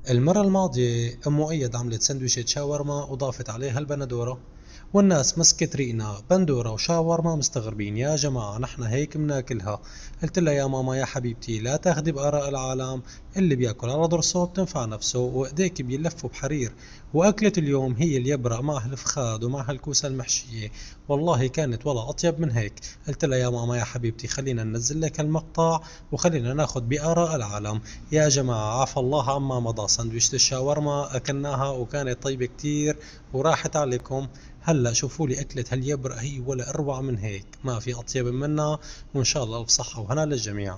المرة الماضية أم مؤيد عملت سندويشة شاورما وضافت عليها البندورة، والناس مسكت ريقنا بندورة وشاورما مستغربين. يا جماعة نحن هيك بناكلها. قلت لها يا ماما يا حبيبتي لا تاخدي بآراء العالم، اللي بياكل على ضرسه بتنفع نفسه وإيديك بيلفوا بحرير. وأكلة اليوم هي اليبرق مع الفخاد ومع الكوسة المحشية، والله كانت ولا أطيب من هيك. قلت لها يا ماما يا حبيبتي خلينا ننزل لك المقطع وخلينا ناخد بآراء العالم. يا جماعة عفى الله عما مضى، سندويشة الشاورما أكلناها وكانت طيبة كتير وراحت عليكم. هلا شوفوا لي أكلة هاليبرق هي ولا أروع من هيك، ما في أطيب منها. وإن شاء الله ألف صحة وهنا للجميع.